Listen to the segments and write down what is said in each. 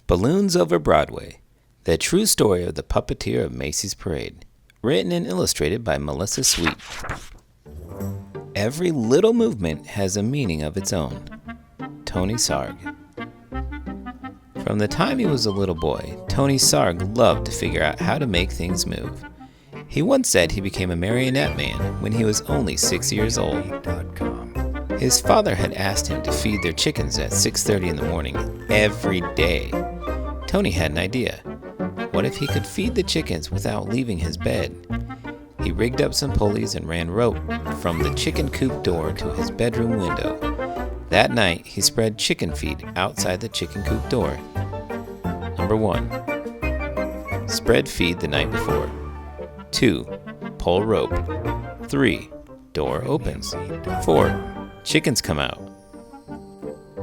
Balloons Over Broadway, the true story of the Puppeteer of Macy's Parade, written and illustrated by Melissa Sweet. Every little movement has a meaning of its own. Tony Sarg. From the time he was a little boy, Tony Sarg loved to figure out how to make things move. He once said he became a marionette man when he was only 6 years old. His father had asked him to feed their chickens at 6:30 in the morning every day. Tony had an idea. What if he could feed the chickens without leaving his bed? He rigged up some pulleys and ran rope from the chicken coop door to his bedroom window. That night, he spread chicken feed outside the chicken coop door. Number 1. Spread feed the night before. 2. Pull rope. 3. Door opens. 4. Chickens come out.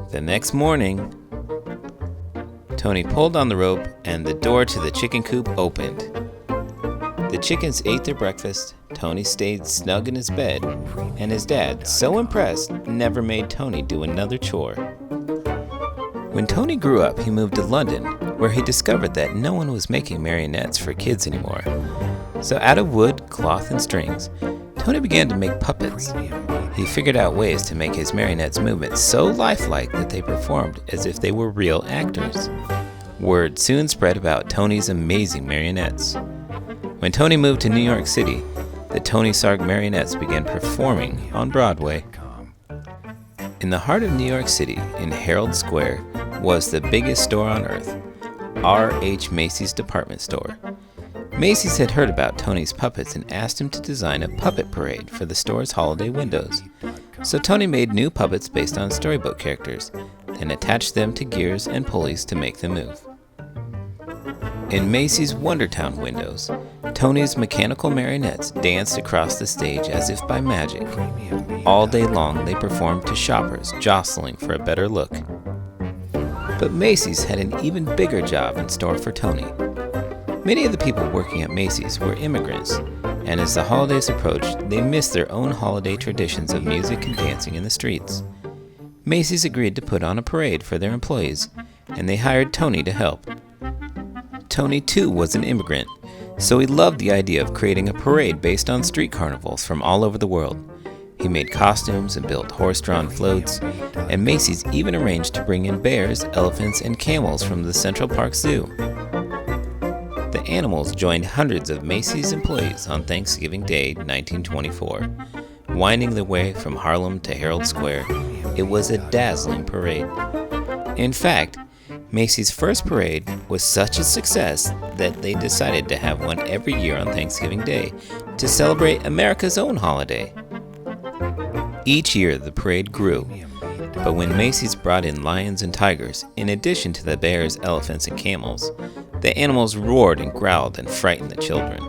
The next morning, Tony pulled on the rope and the door to the chicken coop opened. The chickens ate their breakfast, Tony stayed snug in his bed, and his dad, so impressed, never made Tony do another chore. When Tony grew up, he moved to London, where he discovered that no one was making marionettes for kids anymore. So out of wood, cloth, and strings, Tony began to make puppets. He figured out ways to make his marionettes' movements so lifelike that they performed as if they were real actors. Word soon spread about Tony's amazing marionettes. When Tony moved to New York City, the Tony Sarg marionettes began performing on Broadway. In the heart of New York City, in Herald Square, was the biggest store on earth, R.H. Macy's department store. Macy's had heard about Tony's puppets and asked him to design a puppet parade for the store's holiday windows. So Tony made new puppets based on storybook characters, then attached them to gears and pulleys to make them move. In Macy's Wondertown windows, Tony's mechanical marionettes danced across the stage as if by magic. All day long they performed to shoppers jostling for a better look. But Macy's had an even bigger job in store for Tony. Many of the people working at Macy's were immigrants, and as the holidays approached, they missed their own holiday traditions of music and dancing in the streets. Macy's agreed to put on a parade for their employees, and they hired Tony to help. Tony, too, was an immigrant, so he loved the idea of creating a parade based on street carnivals from all over the world. He made costumes and built horse-drawn floats, and Macy's even arranged to bring in bears, elephants, and camels from the Central Park Zoo. The animals joined hundreds of Macy's employees on Thanksgiving Day, 1924. Winding their way from Harlem to Herald Square, it was a dazzling parade. In fact, Macy's first parade was such a success that they decided to have one every year on Thanksgiving Day to celebrate America's own holiday. Each year the parade grew, but when Macy's brought in lions and tigers, in addition to the bears, elephants, and camels, the animals roared and growled and frightened the children.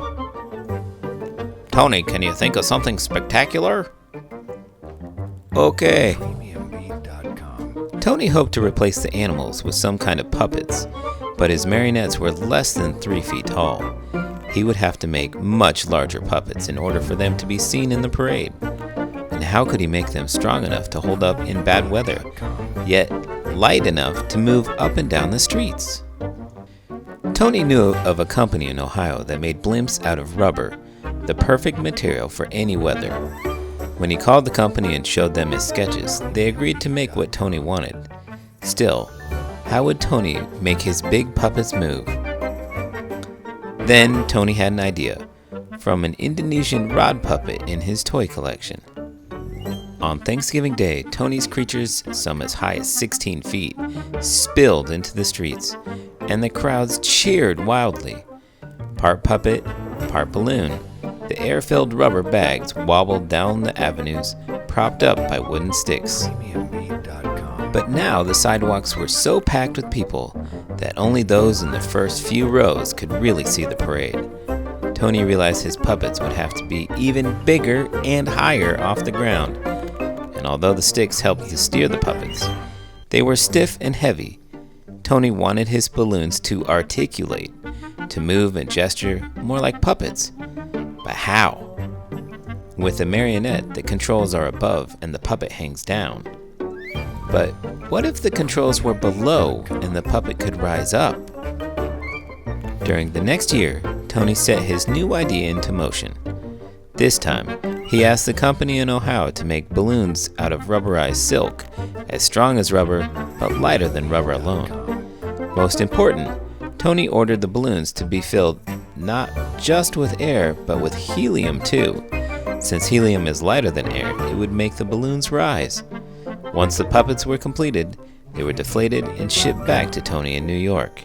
Tony, can you think of something spectacular? Okay. Tony hoped to replace the animals with some kind of puppets, but his marionettes were less than 3 feet tall. He would have to make much larger puppets in order for them to be seen in the parade. And how could he make them strong enough to hold up in bad weather, yet light enough to move up and down the streets? Tony knew of a company in Ohio that made blimps out of rubber, the perfect material for any weather. When he called the company and showed them his sketches, they agreed to make what Tony wanted. Still, how would Tony make his big puppets move? Then Tony had an idea, from an Indonesian rod puppet in his toy collection. On Thanksgiving Day, Tony's creatures, some as high as 16 feet, spilled into the streets, and the crowds cheered wildly. Part puppet, part balloon, the air-filled rubber bags wobbled down the avenues, propped up by wooden sticks. But now the sidewalks were so packed with people that only those in the first few rows could really see the parade. Tony realized his puppets would have to be even bigger and higher off the ground. And although the sticks helped to steer the puppets, they were stiff and heavy. Tony wanted his balloons to articulate, to move and gesture more like puppets. But how? With a marionette, the controls are above and the puppet hangs down. But What if the controls were below and the puppet could rise up? During the next year, Tony set his new idea into motion. This time, he asked the company in Ohio to make balloons out of rubberized silk, as strong as rubber, but lighter than rubber alone. Most important, Tony ordered the balloons to be filled not just with air, but with helium too. Since helium is lighter than air, it would make the balloons rise. Once the puppets were completed, they were deflated and shipped back to Tony in New York.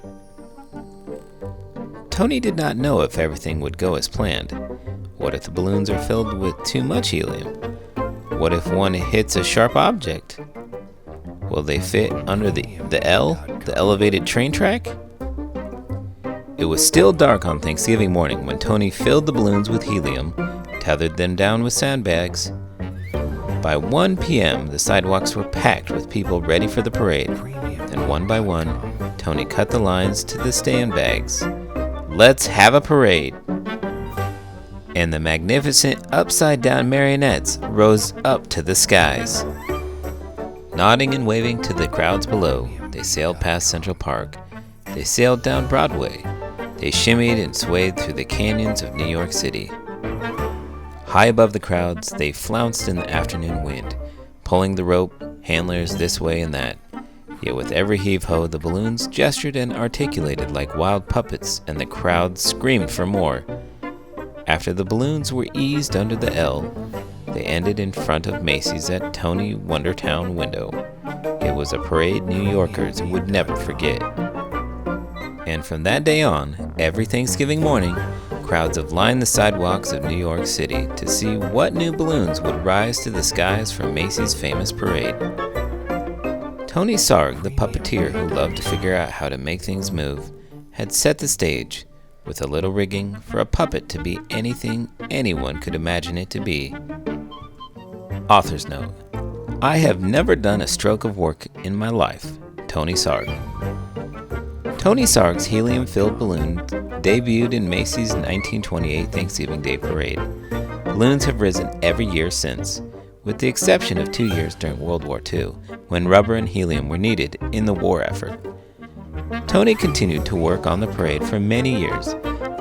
Tony did not know if everything would go as planned. What if the balloons are filled with too much helium? What if one hits a sharp object? Will they fit under the elevated train track? It was still dark on Thanksgiving morning when Tony filled the balloons with helium, tethered them down with sandbags. By 1 p.m., the sidewalks were packed with people ready for the parade. Then one by one, Tony cut the lines to the sandbags. Let's have a parade! And the magnificent upside-down marionettes rose up to the skies. Nodding and waving to the crowds below, they sailed past Central Park. They sailed down Broadway. They shimmied and swayed through the canyons of New York City. High above the crowds, they flounced in the afternoon wind, pulling the rope, handlers this way and that. Yet with every heave-ho, the balloons gestured and articulated like wild puppets, and the crowd screamed for more. After the balloons were eased under the L, they ended in front of Macy's at Tony Wondertown window. It was a parade New Yorkers would never forget. And from that day on, every Thanksgiving morning, crowds have lined the sidewalks of New York City to see what new balloons would rise to the skies from Macy's famous parade. Tony Sarg, the puppeteer who loved to figure out how to make things move, had set the stage, with a little rigging, for a puppet to be anything anyone could imagine it to be. Author's note: I have never done a stroke of work in my life. Tony Sarg. Tony Sarg's helium-filled balloon debuted in Macy's 1928 Thanksgiving Day Parade. Balloons have risen every year since, with the exception of 2 years during World War II, when rubber and helium were needed in the war effort. Tony continued to work on the parade for many years,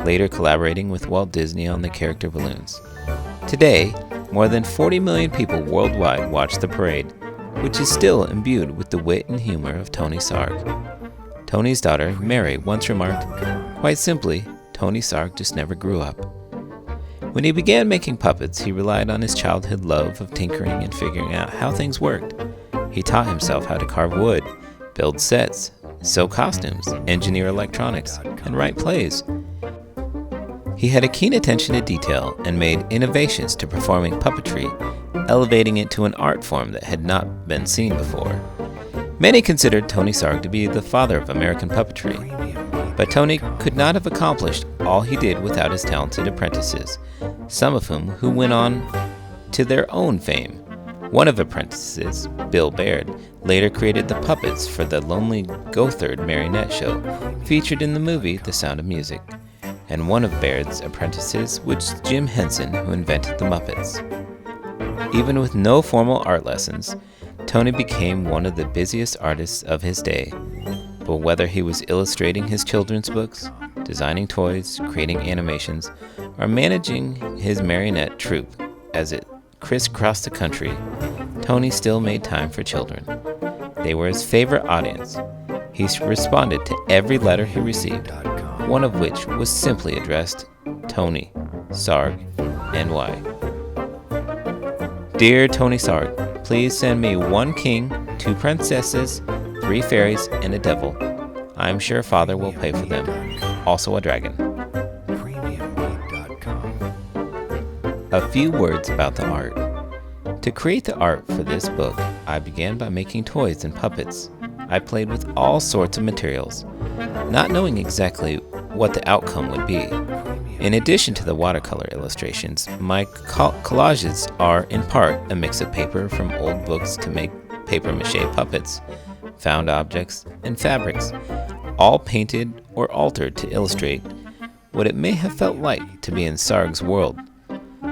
later collaborating with Walt Disney on the character balloons. Today, more than 40 million people worldwide watch the parade, which is still imbued with the wit and humor of Tony Sarg. Tony's daughter, Mary, once remarked, quite simply, Tony Sarg just never grew up. When he began making puppets, he relied on his childhood love of tinkering and figuring out how things worked. He taught himself how to carve wood, build sets, sew costumes, engineer electronics, and write plays. He had a keen attention to detail and made innovations to performing puppetry, elevating it to an art form that had not been seen before. Many considered Tony Sarg to be the father of American puppetry, but Tony could not have accomplished all he did without his talented apprentices, some of whom went on to their own fame. One of the apprentices, Bill Baird, later created the puppets for the Lonely Gothard marionette show, featured in the movie The Sound of Music. And one of Baird's apprentices was Jim Henson, who invented the Muppets. Even with no formal art lessons, Tony became one of the busiest artists of his day. But whether he was illustrating his children's books, designing toys, creating animations, or managing his marionette troupe as it crisscrossed the country, Tony still made time for children. They were his favorite audience. He responded to every letter he received, one of which was simply addressed, Tony Sarg, NY. Dear Tony Sarg, please send me 1 king, 2 princesses, 3 fairies, and a devil. I'm sure Father will pay for them. Also a dragon. A few words about the art. To create the art for this book, I began by making toys and puppets. I played with all sorts of materials, not knowing exactly what the outcome would be. In addition to the watercolor illustrations, my collages are in part a mix of paper from old books to make papier-mâché puppets, found objects, and fabrics, all painted or altered to illustrate what it may have felt like to be in Sarg's world.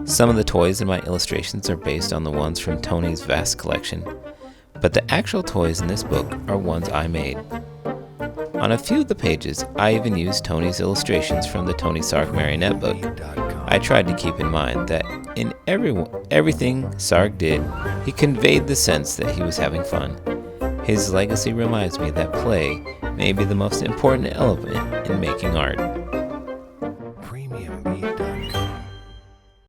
Some of the toys in my illustrations are based on the ones from Tony's vast collection, but the actual toys in this book are ones I made. On a few of the pages, I even used Tony's illustrations from the Tony Sarg marionette book. I tried to keep in mind that in everything Sarg did, he conveyed the sense that he was having fun. His legacy reminds me that play may be the most important element in making art.